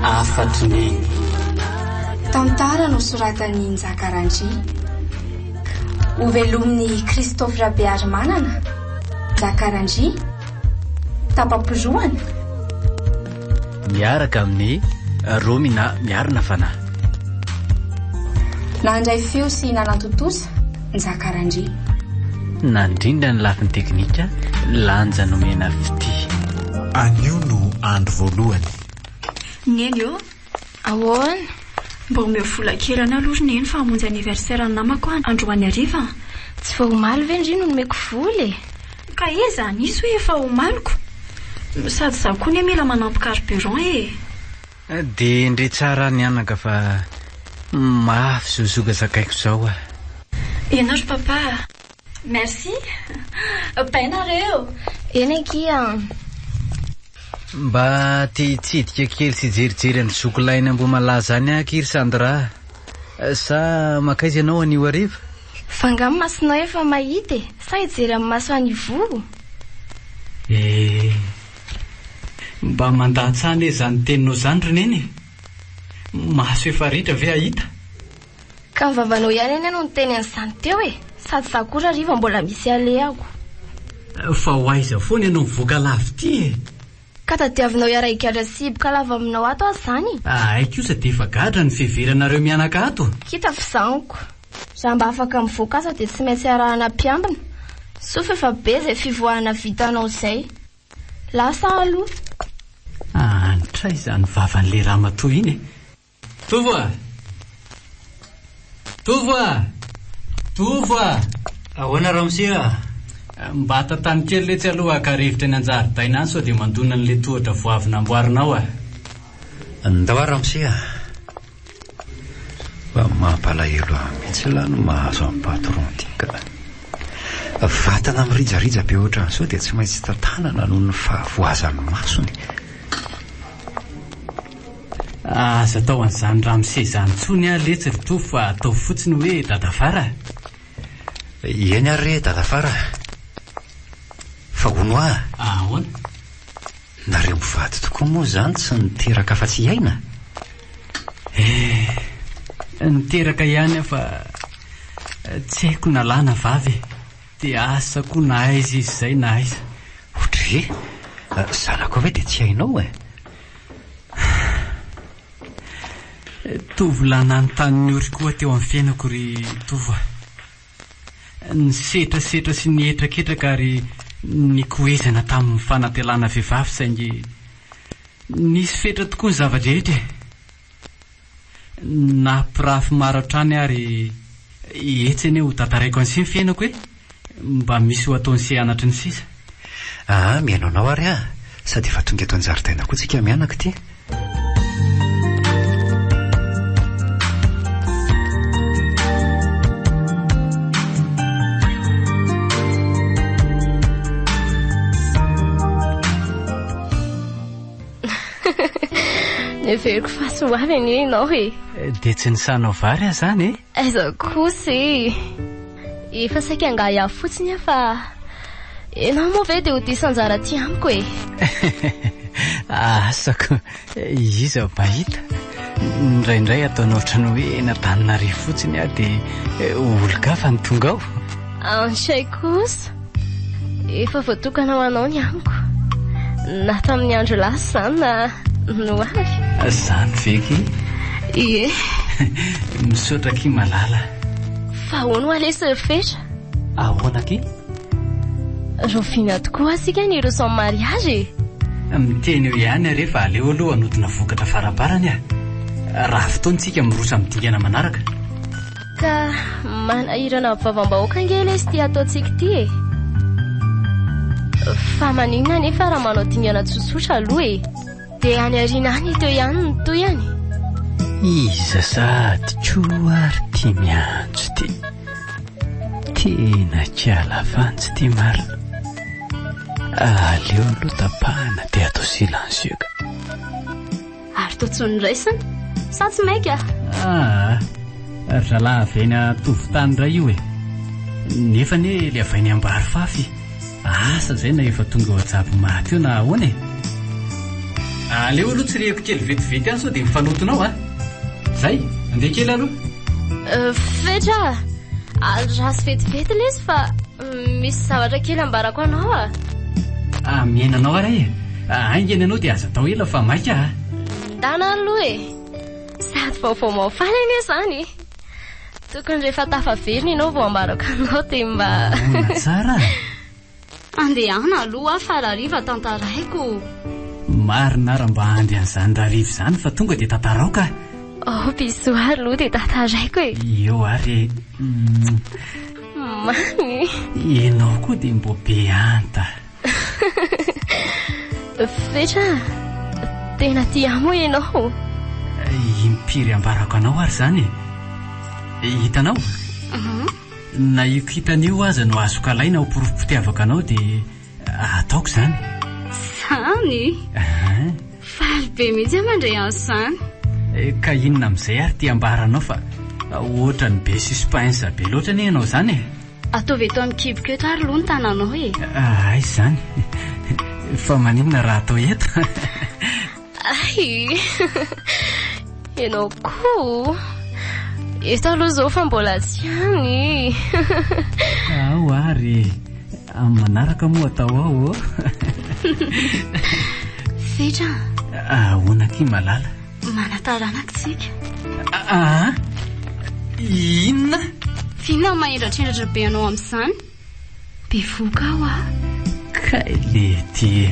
Hafatry neny. Tantara no soratany Njakarandry. Ho velomin'ny Christophe Rabeary manana. Njakarandry. Tapapiroana. Miaraka amin'ny Romina miarina fanahy. Nandray feo sy nanantotosa Njakarandry. Nandrindra ny lafiny teknika lanja nomena fity. Anio no andro voalohany. Neny io? Ahoana? Mba omeo vola kely ana aloha neny fa hamonjy anniversaire ny namako androany hariva. Tsy fa omaly ve ndry no nomeko vola e? Ka iza nisy hoe efa omaliko. Sady zaho koa ne mila manampy carburant e. Dia ndre tsara ny anaka fa mafy zozoga zakaiko zao a. Enaro papa. Merci. Painareo. Eny kia. Mba titsidika kely sy jerijery any zokolainy ambo malaza any akiry Sandra. Sa makaizy ianao anio hariva? Fangamo masonao efa mahita e. Sa hijery amin'ny maso anivo. Mba mandatsana zany teninao zany roneny. Maso efa ritra ve ahita? Ka mivavanao ihany eny no niteny an'izany teo e. Sady za koa riva mbola misy aleako. Fa hoaiza foana ianao mivoaka lavity e. Ka tadiavinao iaraikadra siboka lava aminao ato azany. Aiko io sa dia efa gadra ny fiheveranareo mianaka ato. Kita fizanoko. Raha mba afaka mivoaka aza dia tsy maintsy arahana mpiambina. Sofa efa be izay fivoahana vitanao izay. Lasa aloha. Antray izany vavan'le ramatoa iny e. Tovoa! Tovoa! Tovoa! Ahoana Ramsia? Mba tatany kely letsy aloha akarivitra ny anjaridaina any sao dia mandona n'le tohatra voavina amboarinao a. Ndao Ramsia. Fa mampalahelo mihitsy lahy no mahazo amin'ny patron tika. Vatana mirijarija be ohatrany sao dia tsy maintsy tantanana noho ny fahavoazan'ny masony. Aza tao an'izany Ramsia izany tsony a letsy rito fa atao fotsiny hoe dadafara. Eny ary dadafara. Fa honoa. Ahoana? Nareo mivady tokoa moa zany tsy niteraka fa tsy aina. Niteraka ihany fa tsy haiko na lahy na vavy. Dia asako na aiza izy izay na aiza. Ohatry zanako ve dia tsy hainao e? Tovolahy nanontany ny ory koa teo amin'ny fiainako ry Tovoa. Ny setrasetra sy ny etraketraka ary ny koezana tamin'ny fanantelana vehivavy saingy nisy fetra tokoa ny zava-drehetra. Nampirafy maro hatrany ary etseny ho tantaraiko an'isy ny fiainako hoe mba misy ho ataony sy anatry ny sisa. Miainao ary sady efa tonga eto an-jaridaina koa tsika mianaka ty. Neveriko fahasoavy any ianao e. Dia tsy nisanao vary aho zany e? Aiza kosa e. Efa saika angaha fotsiny fa enao moa ve dia ho diso anjara ty amiko e. Asako iza mahita. Indraindray ataonao ohatrany hoe natanina ry fotsiny aho dia olika fa nitonga ao. Ansay kosa. Efa voatokana ho anao ny amiko. Na tamin'ny andro lasa zany na no avy. Zany veky? Ie. Misaotra ky malala. Fa hono alesa fetra. Ahoana ky? Roviana tokoa asika ny roson mariage e. Miteny eo ihany rehefa aleo aloha anodina vokatra faraparany a. Raha fotoantsika mirosa midingana manaraka. Ka manahirana vavambahoaka angely izy ty ataontsika ty e. Fa maninona nefa raha manao dingana tsotsotra aloha e. Dia any ariana any teo ihany ny toy any. Iza sady tsoa ary ty miantso ty. Tena kiala vantsy ty marina. Aleo aloha tapahana dia atao silencieux ka. Ary totsony raisiny sa tsy maika? Zalahy avena tovotany ray io e. Nefa ne le avainy ambary fafy. Asa zay na efa tonga ao ajabo maty eo na ahoana e. aleo aloha tsy reheko kely vetivety any sao dia mifanotonao a. Zay andeha kely aloha. Fetra raha sy vetivety lesy fa misy zavatra kely ambarako anao a. Miainanao ara e. Aingeny anao dia aza atao ela fa maika a. Dana aloha e. Sady vaovao maofaly anie zany. Tokony rehefa tafaverina ianao vao ambarako anao dia mba tsara. Andehana aloha farariva tantaraiko. Marina ara mba andeha an'izany rariva izany fa tonga dia tantarao ka. Biso aloha dia tantaraiko e. Eo ary Mamy. Ianao koa dia mbo be anta. Fetra tena tia moa ianao. Impiry ambarako anao ary zany. Hitanao? Na io hitan'io aza no azo kalaina ho porofom-pitiavaka anao dia ataoko zany. Zany? Faly be mihitsy mandray an'izany. Ka inona amin'izay ary tia ambaranao fa ohatra ny be suspense be loatra ne ianao zany e. Ataovy eto amin'ny kiboka eto ary aloha ny tananao e. Ay zany. Fa maninona raha atao eto? Ay ianao koa. Eto aloha zao fa mbola tsy any. Ao ary manaraka moa atao ao. Fetra. Ahoana ky malala? Manataranaka tsika. Inona? Fiona mahendratrendatra be anao amin'izany. Be voka aho a. Kay lety.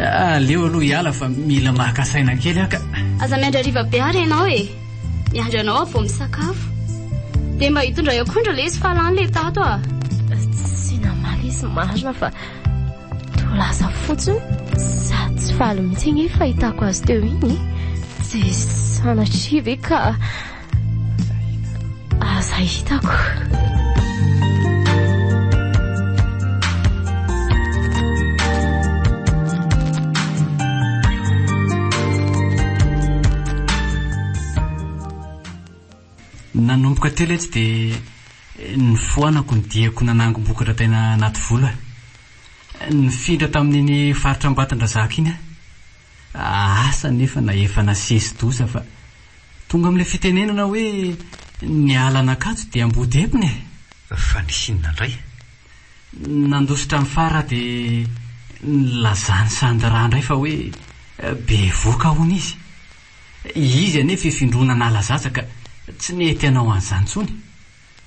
Aleo aloha hiala fa mila makasaina kely aka. Aza miandry hariva be ary ianao e. Miandry anao vao misakafo. Dia mba hitondra akondra ilay izy falany ilay tato a. Tsy namaly izy marina fa tolaza fotsiny sady tsy faly mihitsy igny fahitako azy teo iny. Dia sanatria ve ka aza hitako. Nanomboka telo etsy dia nifoanako ny diako nanangom-bokatra tena anaty vola. Nifindra tamin'iny faritra Ambatondrazaka iny asa nefa na efa nasesy doza fa tonga amin'ilay fitenenana hoe ny alan'akajo dia ambodepiny. Fa nisinona indray? Nandositra amin'ny fara dia nilazany sandra indray fa hoe be voka hono izy. Izy anefa fifindrona nalazaza ka tsy nety anao an'izany tsony.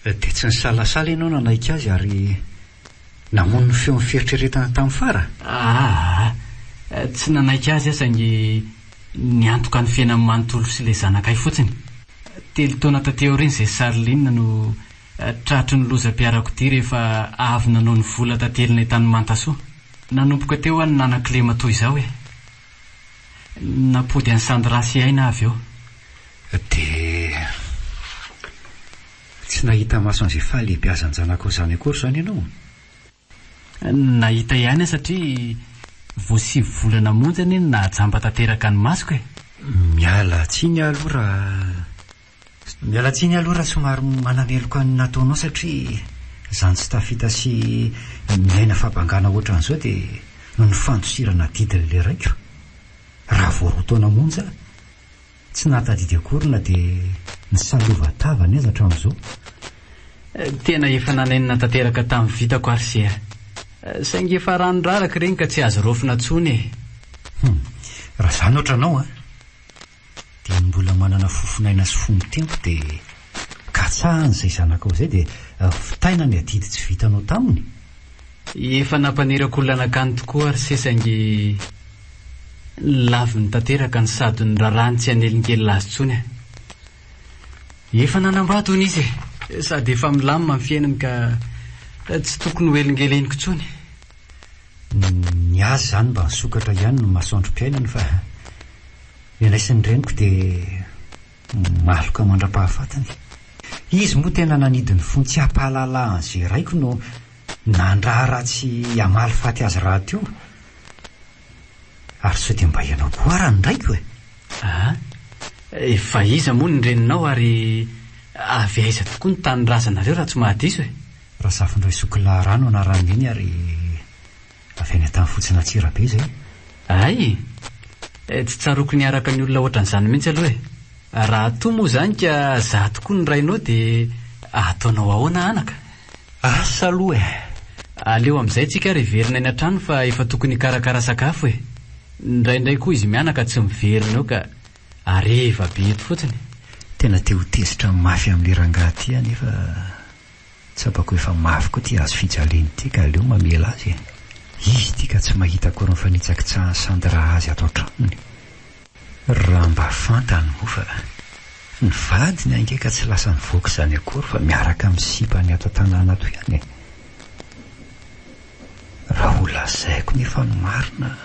Dia tsy nisalasala ianao nanaika azy ary namono ny feo fieritreretana tamin'ny fara? Tsy nanaika azy saingy niantoka ny fiainany manontolo sy ilay zanakay fotsiny. Telo taona tateo ireny izay Sarlinina no tratry ny loza-piarako ity rehefa avy nanao ny vola tatelina tany Mantasoa. Nanomboka teo any nanan-kile matoy izao e. Napody any Sandra sy aina avy eo. Dia tsy nahita maso an'izay fahalehibiazany zanako zany akory zany ianao? Nahita ihany satria vao 7 volana monjany nahajamba tanteraka ny masoko e. Miala tsiny aloha raha somary manameloka ny nataonao satria zany tsy tafita sy miaina fabangana ohatran'izao dia no ny fandosirana didiny ilay raiko. Raha vao roa taona monja tsy nahatadidy akorina dia ny salovatavany aza hatramin'izao. Tena efa nanainina tanteraka tamin'ny vitako ary sea. Saingy efa ranoraraka ireny ka tsy azo rofina tsony e. Raha zany ohatranao dia mbola manana fofinaina sy fombo tempo dia katsahany izay zanakao izay dia fitaina ny adidy tsy vitanao taminy. Efa nampanirako olona anakany tokoa ary se saingy lavy ny tanteraka ny sady ny rarany tsy anelingely azy tsony. Efa nanambato hono izy sady efa milamina amin'ny fiainany ka tsy tokony ho elingeleniko tsony. Ny azy zany mba nisokatra ihany no masoandrom-piainany fa ianaisiny reniko dia maloka mandra-pahafatany. Izy moa tena nanidiny fony tsy hampahalala an'izay raiko no nandraha tsy hamaly faty azy raha teo. Ary sao dia mba ianao koa raha ny raiko efa iza moa ny reninao ary avy aiza tokoa ny tanindrazanareo raha tsy mahadiso e. Raha safindray sokola rano anaran'iny ary avy any tamin'ny fotsiny Atsirabe izay. Ay Tsy tsaroko niaraka ny olona ohatran'izany mihitsy aloha raha toa moa zany ka za tokoa ny rainao dia ataonao ahoana anaka? Asa aloha aleo amin'izay tsika riverina eny an-trano fa efa tokony karakara sakafo indraindray koa izy mianaka tsy miverina eo ka areva be eto fotsiny. Tena te ho tezitra mafy amin'le rangahy ty nefa tsapako efa mafy koa ty azo fijaliny ty ka aleo mamela azy. Izy ty ka tsy mahita koa rony fanitsaka tsaha sandra azy ato an-tranony. Raha mba fantany moa fa ny vadiny ange ka tsy lasa nivoaka izany akory fa miaraka amin'ny sipany ato an-tanàna ato ihany. Raha ho lazaiko nefa ny marina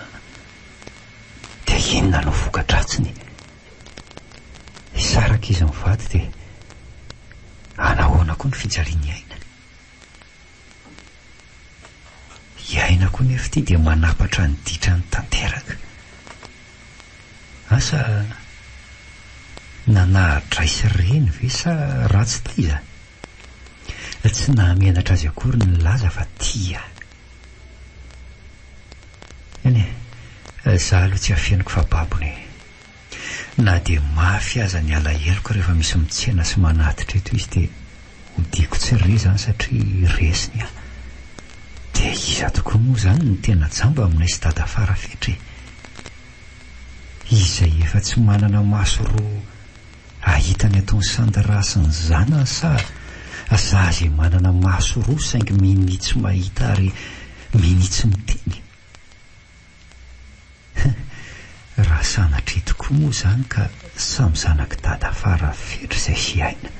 dia inona no voka-dratsiny? Isaraka izy mivady dia anahoana koa ny fijaliany aina. Iaina koa nefa ity dia manapatra ny ditra ny tanteraka. Asa nanahitra isy reny ve sa ratsy taiza? Tsy nahamenatra azy akory ny laza fa tia. Eny za aloha tsy afianako fa babony. Na dia mafy aza ny alaheloko rehefa misy mitsena sy manatitra eto izy dia hodiko tsy re zany satria resiny aho. Dia iza tokoa moa zany ny tena jamba aminay sy dada farafetry. Izay efa tsy manana maso roa ahitany atony sandra sy ny zanany sa azazy manana maso roa saingy minitsy mahita ary minitsy miteny. Raha sanatry tokoa moa zany ka samy zanak dada farafetry izay sy aina.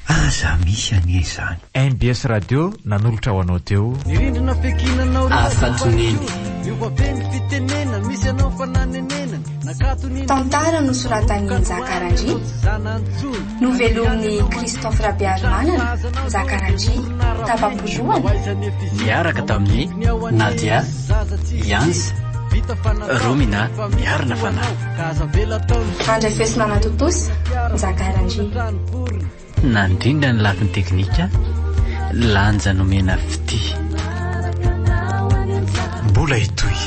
Aza misy anie izany. MBS radio nanolotra ho anao teo AFATR'I NENY. Tantara nosoratan'ny Njakarandry, novelomin'ny Christophe Rabiarimanana, Njakarandry, tapamporoany. Miaraka tamin'ny Nadia, Yans, Romina, miarina fanahy. Andrefesina Anatotosa, Njakarandry. Nandrindra ny lafiny teknika, lanja nomena fity. mbola hitoy.